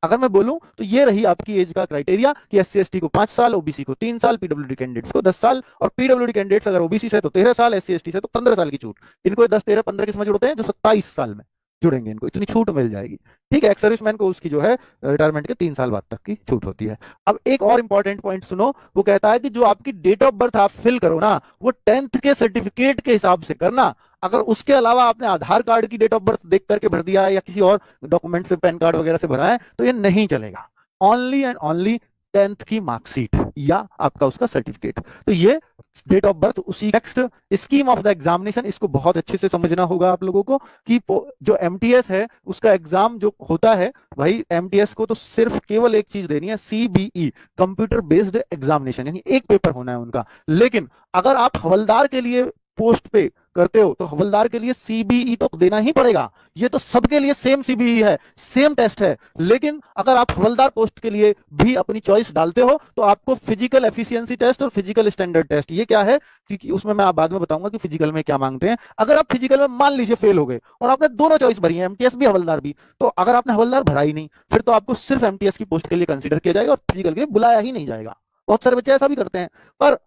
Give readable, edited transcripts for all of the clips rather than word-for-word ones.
अगर मैं बोलूं तो ये रही आपकी एज का क्राइटेरिया कि एससी एसटी को 5 साल, ओबीसी को 3 साल, पीडब्ल्यूडी कैंडिडेट्स को 10 साल, और पीडब्ल्यूडी कैंडिडेट्स अगर ओबीसी से तो 13 साल, एससी एसटी से तो 15 साल की छूट। इनको 10, 13, 15 किसमें जुड़ते हैं? जो 27 साल में जुड़ेंगे, इनको इतनी छूट मिल जाएगी। ठीक है, एक सर्विसमैन को उसकी जो है रिटायरमेंट के 3 साल बाद तक की छूट होती है। अब एक और इंपॉर्टेंट पॉइंट सुनो, वो कहता है कि जो आपकी डेट ऑफ बर्थ आप फिल करो ना, वो 10th के सर्टिफिकेट के हिसाब से करना। अगर उसके अलावा आपने आधार कार्ड की डेट ऑफ बर्थ देख करके भर दिया है या किसी और डॉक्यूमेंट से, पैन कार्ड वगैरह से भरा है, तो ये नहीं चलेगा। ओनली एंड ओनली 10th की मार्कशीट या आपका उसका सर्टिफिकेट। तो ये डेट ऑफ बर्थ उसी next scheme of the examination, इसको बहुत अच्छे से समझना होगा आप लोगों को कि जो एमटीएस है उसका एग्जाम जो होता है भाई, एमटीएस को तो सिर्फ केवल एक चीज देनी है, सीबीई, कंप्यूटर बेस्ड एग्जामिनेशन, यानी एक पेपर होना है उनका। लेकिन अगर आप हवलदार के लिए पोस्ट पे करते हो तो हवलदार के लिए सीबीई तो देना ही पड़ेगा। ये तो सबके लिए सेम सीबीई है, सेम टेस्ट है। लेकिन अगर आप हवलदार पोस्ट के लिए भी अपनी चॉइस डालते हो तो आपको फिजिकल एफिशिएंसी टेस्ट और फिजिकल स्टैंडर्ड टेस्ट, ये क्या है कि उसमें मैं आप बाद में बताऊंगा कि फिजिकल में क्या मांगते हैं। अगर आप फिजिकल में मान लीजिए फेल हो गए और आपने दोनों चॉइस भरी है, एमटीएस भी हवलदार भी, तो अगर आपने हवलदार भरा ही नहीं, फिर तो आपको सिर्फ एमटीएस की पोस्ट के लिए कंसीडर किया जाएगा और फिजिकल के लिए बुलाया ही नहीं जाएगा। बहुत सारे बच्चे ऐसा भी करते हैं। पर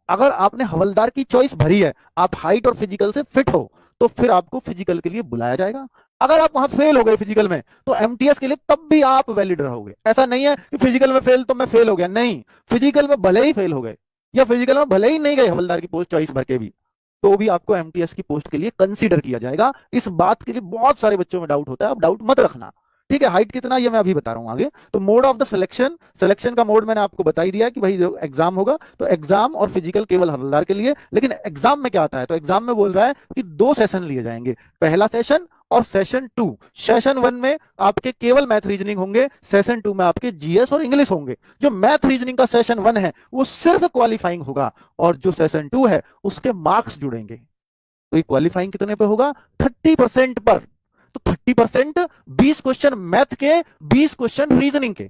अगर आपने हवलदार की चॉइस भरी है, आप हाइट और फिजिकल से फिट हो, तो फिर आपको फिजिकल के लिए बुलाया जाएगा। अगर आप वहां फेल हो गए फिजिकल में, तो एमटीएस के लिए तब भी आप वैलिड रहोगे। ऐसा नहीं है कि फिजिकल में फेल तो मैं फेल हो गया, नहीं। फिजिकल में भले ही फेल हो गए या फिजिकल में भले ही नहीं गए हवलदार की पोस्ट चॉइस भर के भी, तो भी आपको एमटीएस की पोस्ट के लिए कंसीडर किया जाएगा। इस बात के लिए बहुत सारे बच्चों में डाउट होता है, आप डाउट मत रखना। ठीक है, हाइट कितना ये मैं अभी बता रहा हूं आगे। तो mode of the selection, selection का मोड मैंने आपको बता ही दिया कि भाई जो एग्जाम होगा तो एग्जाम और फिजिकल केवल हवलदार के लिए। लेकिन एग्जाम में क्या आता है, तो एग्जाम में बोल रहा है कि 2 सेशन लिए जाएंगे, पहला सेशन और सेशन 2। सेशन 1 में आपके केवल मैथ रीजनिंग होंगे, सेशन 2 में आपके जीएस और इंग्लिश होंगे। जो मैथ रीजनिंग का सेशन 1 है वो सिर्फ क्वालिफाइंग होगा, और जो सेशन 2 है उसके मार्क्स जुड़ेंगे। तो ये क्वालिफाइंग कितने पे होगा? 30% पर। तो 30%, 20 क्वेश्चन मैथ के, 20 क्वेश्चन रीजनिंग के,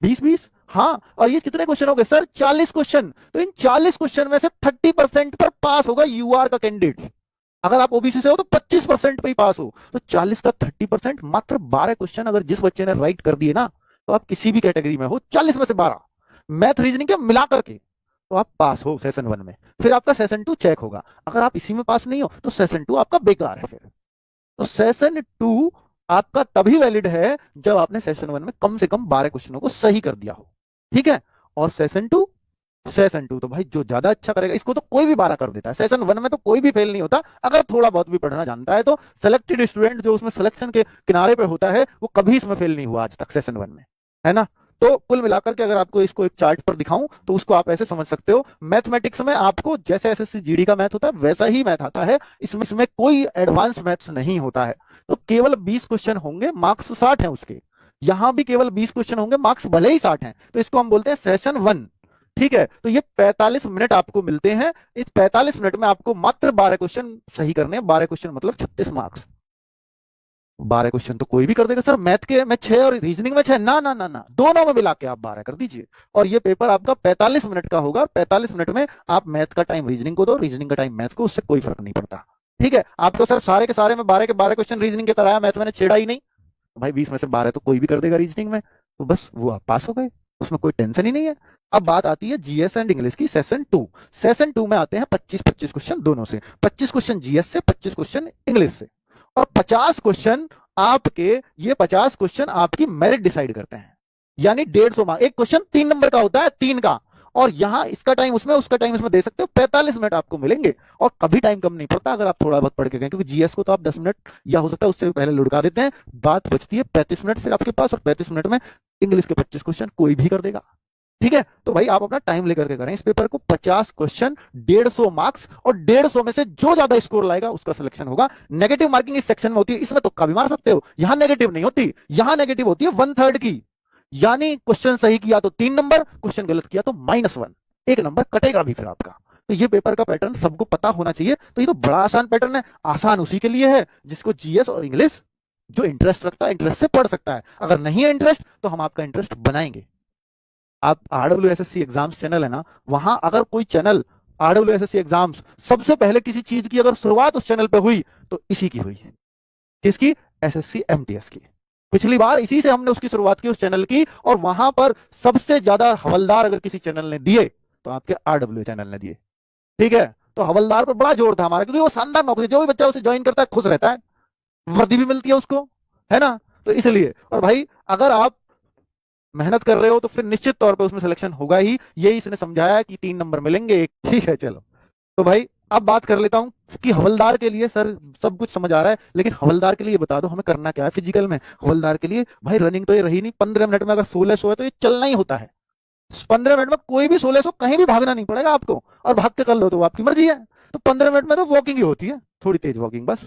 20-20। हाँ, और ये कितने क्वेश्चन हो गए सर? 40 क्वेश्चन। तो इन 40 क्वेश्चन में से 30% पर पास होगा यूआर का कैंडिडेट। अगर आप ओबीसी से हो तो 25% पे ही पास हो। तो 40 का 30%, मात्र 12 क्वेश्चन अगर जिस बच्चे ने राइट कर दिए ना, तो आप किसी भी कैटेगरी में हो, 40 में से 12 मैथ रीजनिंग के मिला करके, तो आप पास हो सेशन 1 में। फिर आपका सेशन 2 चेक होगा। अगर आप इसी में पास नहीं हो तो सेशन 2 आपका बेकार है। फिर तो सेशन 2 आपका तभी वैलिड है जब आपने सेशन 1 में कम से कम 12 क्वेश्चनों को सही कर दिया हो। ठीक है, और सेशन 2 तो भाई जो ज्यादा अच्छा करेगा, इसको तो कोई भी 12 कर देता है। सेशन 1 में तो कोई भी फेल नहीं होता अगर थोड़ा बहुत भी पढ़ना जानता है। तो सिलेक्टेड स्टूडेंट जो उसमें सिलेक्शन के किनारे पे होता है, वो कभी इसमें फेल नहीं हुआ आज तक सेशन 1 में, है ना। तो कुल मिलाकर के अगर आपको इसको एक चार्ट पर दिखाऊं तो उसको आप ऐसे समझ सकते हो, मैथमेटिक्स में आपको जैसे एसएससी जीडी का मैथ होता है वैसा ही मैथ आता है। इसमें कोई एडवांस मैथ्स नहीं होता है। तो केवल 20 क्वेश्चन होंगे, मार्क्स 60 हैं उसके। यहां भी केवल 20 क्वेश्चन होंगे, मार्क्स भले ही 60 हैं। तो इसको हम बोलते हैं सेशन 1। ठीक है, तो ये 45 मिनट आपको मिलते हैं। इस 45 मिनट में आपको मात्र 12 क्वेश्चन सही करने हैं। 12 क्वेश्चन मतलब 36 मार्क्स। 12 क्वेश्चन तो कोई भी कर देगा सर, मैथ के में 6 और रीजनिंग में 6। ना ना ना ना, दोनों में मिला के आप 12 कर दीजिए। और ये पेपर आपका 45 मिनट का होगा। 45 मिनट में आप मैथ का टाइम रीजनिंग को दो, रीजनिंग का टाइम मैथ को, उससे कोई फर्क नहीं पड़ता। ठीक है, आपको सर सारे के सारे में 12 के 12 क्वेश्चन रीजनिंग के कराया, मैथ मैंने छेड़ा ही नहीं, भाई 20 में से 12 तो कोई भी कर देगा रीजनिंग में, तो बस वो आप पास हो गए, उसमें कोई टेंशन ही नहीं है। अब बात आती है जीएस एंड इंग्लिश की, सेशन 2। सेशन 2 में आते हैं 25-25 क्वेश्चन दोनों से, 25 क्वेश्चन जीएस से, 25 क्वेश्चन इंग्लिश से, और 50 क्वेश्चन आपके, ये 50 क्वेश्चन आपकी मेरिट डिसाइड करते हैं। यानी 150 मार्क्स, एक क्वेश्चन 3 नंबर का होता है, 3 का, और यहां इसका टाइम उसमें, उसका टाइम इसमें दे सकते हो। 45 मिनट आपको मिलेंगे, और कभी टाइम कम नहीं पड़ता अगर आप थोड़ा बहुत पढ़ के गए, क्योंकि जीएस को तो आप 10 मिनट या हो सकता है उससे पहले लुढ़का देते हैं। बात बचती है 35 मिनट फिर आपके पास, और 35 मिनट में इंग्लिश के 25 क्वेश्चन कोई भी कर देगा। ठीक है, तो भाई आप अपना टाइम लेकर के करें इस पेपर को। 50 क्वेश्चन, 150 मार्क्स, और 150 में से जो ज्यादा स्कोर लाएगा उसका सिलेक्शन होगा। नेगेटिव मार्किंग इस सेक्शन में होती है, इसमें तुक्का भी मार सकते हो। यहां नेगेटिव नहीं होती, यहां नेगेटिव होती है 1/3 की। यानी क्वेश्चन सही किया तो 3 नंबर, क्वेश्चन गलत किया तो -1, 1 नंबर कटेगा भी फिर आपका। तो ये पेपर का पैटर्न सबको पता होना चाहिए। तो ये तो बड़ा आसान पैटर्न है। आसान उसी के लिए है जिसको जीएस और इंग्लिश जो इंटरेस्ट रखता है, इंटरेस्ट से पढ़ सकता है। अगर नहीं है इंटरेस्ट तो हम आपका इंटरेस्ट बनाएंगे। आप RWSSC एग्जाम्स चैनल है ना, वहां अगर कोई चैनल RWSSC एग्जाम्स, सबसे पहले किसी चीज की अगर शुरुआत उस चैनल पे हुई तो इसी की हुई है। किसकी? एसएससी एमटीएस की। पिछली बार इसी से हमने उसकी शुरुआत की उस चैनल की, और वहां पर सबसे ज्यादा हवलदार अगर किसी चैनल ने दिए तो आपके RW चैनल ने दिए। ठीक है, तो हवलदार पर बड़ा जोर था हमारा, क्योंकि वो शानदार नौकरी, जो भी बच्चा उसे ज्वाइन करता है खुश रहता है, वर्दी भी मिलती है उसको, है ना। तो इसलिए, और भाई अगर आप मेहनत कर रहे हो तो फिर निश्चित तौर पे उसमें सिलेक्शन होगा ही। यही इसने समझाया कि 3 नंबर मिलेंगे एक। ठीक है, चलो। तो भाई अब बात कर लेता हूं कि हवलदार के लिए सर सब कुछ समझ आ रहा है, लेकिन हवलदार के लिए बता दो हमें करना क्या है फिजिकल में। हवलदार के लिए भाई रनिंग तो ये रही नहीं, 15 मिनट में अगर 1600 है तो ये चलना ही होता है। 15 मिनट में कोई भी 1600 कहीं भी भागना नहीं पड़ेगा आपको, और भाग के कर लो तो वो आपकी मर्जी है। तो 15 मिनट में तो वॉकिंग ही होती है, थोड़ी तेज वॉकिंग बस।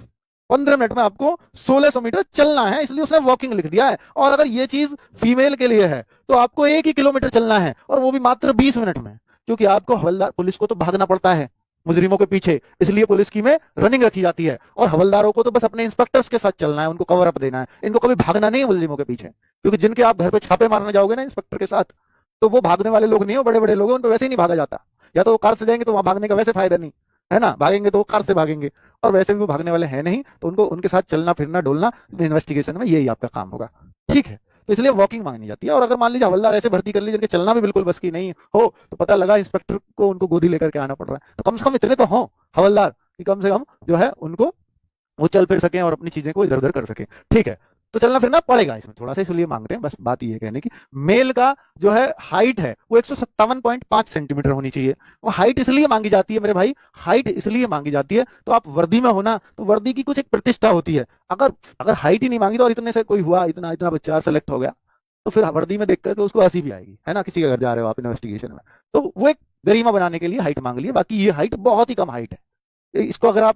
15 मिनट में आपको 1600 मीटर चलना है, इसलिए उसने वॉकिंग लिख दिया है। और अगर ये चीज फीमेल के लिए है तो आपको 1 ही किलोमीटर चलना है, और वो भी मात्र 20 मिनट में, क्योंकि आपको हवलदार पुलिस को तो भागना पड़ता है मुजरिमों के पीछे, इसलिए पुलिस की में रनिंग रखी जाती है। और हवलदारों को तो बस अपने इंस्पेक्टर्स के साथ चलना है, उनको कवर अप देना है, इनको कभी भागना नहीं है मुजरिमों के पीछे। क्योंकि जिनके आप घर पे छापे मारने जाओगे ना इंस्पेक्टर के साथ, तो वो भागने वाले लोग नहीं हो, बड़े बड़े लोग हैं, उनको वैसे ही नहीं भागा जाता। या तो वो कार से जाएंगे तो वहां भागने का वैसे फायदा नहीं है ना, भागेंगे तो वो कार से भागेंगे, और वैसे भी वो भागने वाले हैं नहीं, तो उनको उनके साथ चलना फिरना डोलना इन्वेस्टिगेशन में यही आपका काम होगा। ठीक है, तो इसलिए वॉकिंग मांगनी जाती है। और अगर मान लीजिए हवलदार ऐसे भर्ती कर लीजिए जिनके चलना भी बिल्कुल बस की नहीं हो, तो पता लगा इंस्पेक्टर को उनको गोदी लेकर के आना पड़ रहा है, तो कम से कम इतने तो हों हवलदार कि कम से कम जो है उनको वो चल फिर सकें और अपनी चीजें को इधर उधर कर सकें। ठीक है, तो चलना फिरना पड़ेगा इसमें थोड़ा सा, इसलिए मांगते हैं। बस बात ये कहने की, मेल का जो है हाइट है वो 157.5 सेंटीमीटर होनी चाहिए। वो हाइट इसलिए मांगी जाती है मेरे भाई, हाइट इसलिए मांगी जाती है, तो आप वर्दी में होना, तो वर्दी की कुछ एक प्रतिष्ठा होती है। अगर अगर हाइट ही नहीं मांगी तो, और इतने से कोई हुआ, इतना इतना बच्चा सेलेक्ट हो गया, तो फिर वर्दी में देख करके उसको हंसी भी आएगी, है ना, किसी के घर जा रहे हो आप इन्वेस्टिगेशन में। तो वो एक गरिमा बनाने के लिए हाइट मांग ली है, बाकी ये हाइट बहुत ही कम हाइट है। इसको अगर आप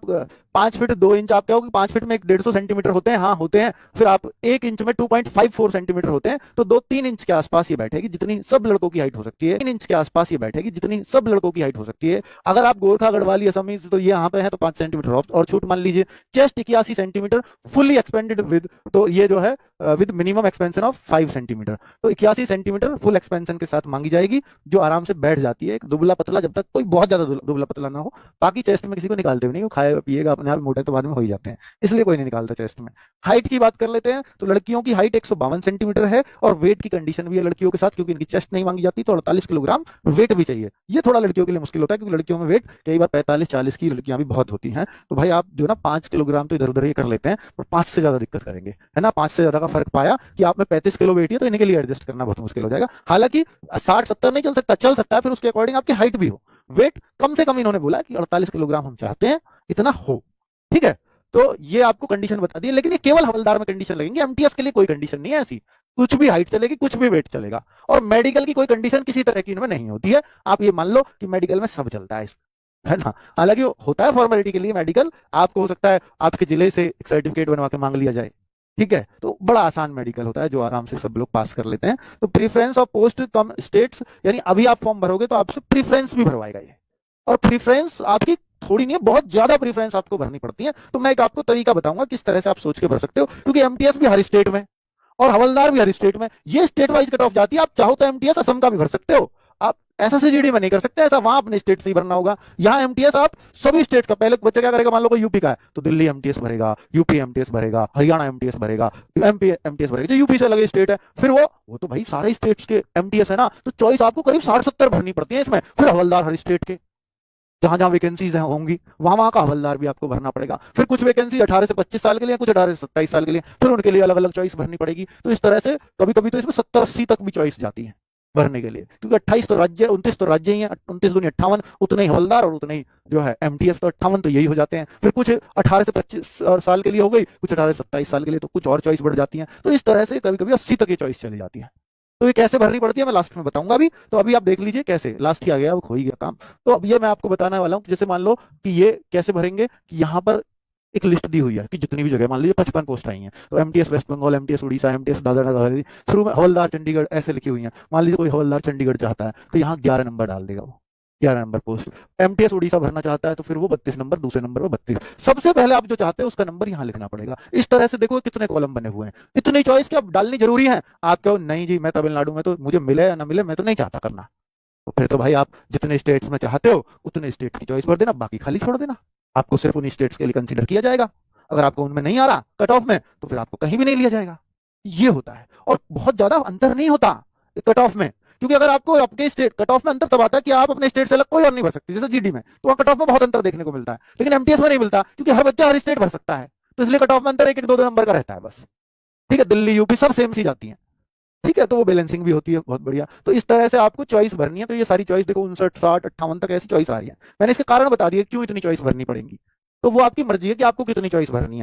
5 फीट 2 इंच, आप क्या हो कि 5 फीट में 150 सेंटीमीटर होते हैं, हाँ होते हैं। फिर आप 1 इंच में 2.54 सेंटीमीटर होते हैं, तो 2-3 इंच के आसपास ये बैठेगी, जितनी सब लड़कों की हाइट हो सकती है। 3 इंच के आसपास ये बैठेगी, जितनी सब लड़कों की हाइट हो सकती है। अगर आप गोरखा गढ़वाली असमी तो ये यहाँ पे है तो 5 सेंटीमीटर और छूट मान लीजिए। Chest 81 centimetre fully expanded with, तो ये जो है with minimum expansion of 5 centimetre, तो 81 सेंटीमीटर फुल एक्सपेंशन के साथ मांगी जाएगी, जो आराम से बैठ जाती है। एक दुबला पतला, जब तक कोई बहुत ज्यादा दुबला पतला ना हो। बाकी चेस्ट में किसी को निकालते भी नहीं, वो खाए पिएगा अपने आप मोटे तो बाद में हो ही जाते हैं, इसलिए कोई नहीं निकालता चेस्ट में। हाइट की बात कर लेते हैं, तो लड़कियों की हाइट 152 सेंटीमीटर है, और वेट की कंडीशन भी है लड़कियों के साथ, क्योंकि इनकी चेस्ट नहीं मांगी जाती, तो 48 किलोग्राम वेट भी चाहिए। ये थोड़ा लड़कियों के लिए मुश्किल होता है, क्योंकि लड़कियों में वेट कई बार 45-40 की लड़कियां भी बहुत होती हैं। तो भाई आप जो ना 5 किलोग्राम तो इधर उधर ये कर लेते हैं, और 5 से ज्यादा दिक्कत करेंगे, है ना। 5 से ज्यादा का फर्क पाया कि आप में 35 किलो वेट है, तो इनके लिए एडजस्ट करना बहुत मुश्किल हो जाएगा। हालांकि 60-70 नहीं चल सकता, चल सकता है, फिर उसके अकॉर्डिंग आपकी हाइट भी हो। वेट कम से कम इन्होंने बोला कि 48 किलोग्राम हम चाहते हैं, इतना हो। ठीक है, तो ये आपको कंडीशन बता दी, लेकिन ये केवल हवलदार में कंडीशन लगेंगी, एमटीएस के लिए कोई कंडीशन नहीं है ऐसी। कुछ भी हाइट चलेगी, कुछ भी वेट चलेगा, और मेडिकल की कोई कंडीशन किसी तरह की इनमें नहीं होती है। आप ये मान लो कि मेडिकल में सब चलता है ना। हालांकि होता है फॉर्मेलिटी के लिए मेडिकल, आपको हो सकता है आपके जिले से एक सर्टिफिकेट बनवा के मांग लिया जाए। ठीक है, तो बड़ा आसान मेडिकल होता है, जो आराम से सब लोग पास कर लेते हैं। तो preference of post come states, यानी अभी आप फॉर्म भरोगे तो आपसे प्रीफरेंस भी भरवाएगा ये, और प्रीफरेंस आपकी थोड़ी नहीं है, बहुत ज्यादा प्रीफरेंस आपको भरनी पड़ती है। तो मैं एक आपको तरीका बताऊंगा किस तरह से आप सोच के भर सकते हो, क्योंकि एमटीएस भी हर स्टेट में और हवलदार भी हर स्टेट में, ये स्टेट वाइज कट ऑफ जाती है। आप चाहो तो एमटीएस असम का भी भर सकते हो, आप ऐसा सीजीडी में नहीं कर सकते, ऐसा वहां अपने स्टेट से ही भरना होगा। यहाँ एमटीएस आप सभी स्टेट का, पहले बच्चा क्या करेगा, मान लो कोई यूपी का है तो दिल्ली एमटीएस भरेगा, यूपी एमटीएस भरेगा, हरियाणा एमटीएस भरेगा, एमपी एमटीएस भरेगा, जो यूपी से लगे स्टेट है। फिर वो तो भाई सारे स्टेट्स के एमटीएस है ना, तो चॉइस आपको करीब 60-70 भरनी पड़ती है इसमें। फिर हवलदार हर स्टेट के, जहां जहां वैकेंसीज होंगी वहां वहां का हवलदार भी आपको भरना पड़ेगा। फिर कुछ वैकेंसी 18 से 25 साल के लिए, कुछ 18 से 27 साल के लिए, फिर उनके लिए अलग अलग चॉइस भरनी पड़ेगी। तो इस तरह से कभी कभी तो इसमें 70-80 तक भी चॉइस जाती है भरने के लिए, क्योंकि 28 तो राज्य, 29 तो राज्य ही है, 29 दूनी 58, उतने ही हवलदार और उतने ही जो है एमटीएस, तो 58 तो यही हो जाते हैं। फिर कुछ 18 से 25 साल के लिए हो गई, कुछ 18 से 27 साल के लिए, तो कुछ और चॉइस बढ़ जाती है। तो इस तरह से कभी कभी 80 तक की चॉइस चली जाती है। तो ये कैसे भरनी पड़ती है मैं लास्ट में बताऊंगा अभी, तो अभी आप देख लीजिए कैसे। लास्ट ही आ गया, अब हो ही गया काम। तो अब ये मैं आपको बताने वाला हूँ, जैसे मान लो कि ये कैसे भरेंगे, कि यहाँ पर एक लिस्ट दी हुई है कि जितनी भी जगह, मान लीजिए 55 पोस्ट आई हैं, तो MTS West Bengal, MTS Orissa, MTS Dadra Nagar, शुरू में हवलदार चंडीगढ़ ऐसे लिखी हुई हैं। मान लीजिए कोई हवलदार चंडीगढ़ चाहता है तो यहाँ 11 नंबर डाल देगा वो, 11 नंबर पोस्ट। एमटीएस उड़ीसा भरना चाहता है तो फिर वो 32 नंबर, दूसरे नंबर पर 32। सबसे पहले आप जो चाहते हैं उसका नंबर यहाँ लिखना पड़ेगा। इस तरह से देखो कितने कॉलम बने हुए हैं, इतनी चॉइस क्या डालनी जरूरी है। आप कहो नहीं जी मैं तमिलनाडु में, तो मुझे मिले या ना मिले मैं तो नहीं चाहता करना, तो फिर तो भाई आप जितने स्टेट्स में चाहते हो उतने स्टेट की चॉइस भर देना, बाकी खाली छोड़ देना। आपको सिर्फ उन स्टेट्स के लिए कंसीडर किया जाएगा। अगर आपको उनमें नहीं आ रहा कट ऑफ में, तो फिर आपको कहीं भी नहीं लिया जाएगा। ये होता है। और बहुत ज्यादा अंतर नहीं होता कट ऑफ में, क्योंकि अगर आपको आपके स्टेट कट ऑफ में अंतर तब आता है कि आप अपने स्टेट से अलग कोई और नहीं भर सकते, जैसे जीडी में तो वहां कट ऑफ में बहुत अंतर देखने को मिलता है, लेकिन एमटीएस में नहीं मिलता, क्योंकि हर बच्चा हर स्टेट भर सकता है, तो इसलिए कट ऑफ में अंतर एक एक दो दो नंबर का रहता है बस। ठीक है, दिल्ली यूपी सब सेम सी जाती है। ठीक है, तो वो बैलेंसिंग भी होती है, बहुत बढ़िया। तो इस तरह से आपको चॉइस भरनी है। तो ये सारी चॉइस देखो 59, 60, 58 तक ऐसी चॉइस आ रही है। मैंने इसके कारण बता दिए क्यों इतनी चॉइस भरनी पड़ेगी, तो वो आपकी मर्जी है कि आपको कितनी चॉइस भरनी है।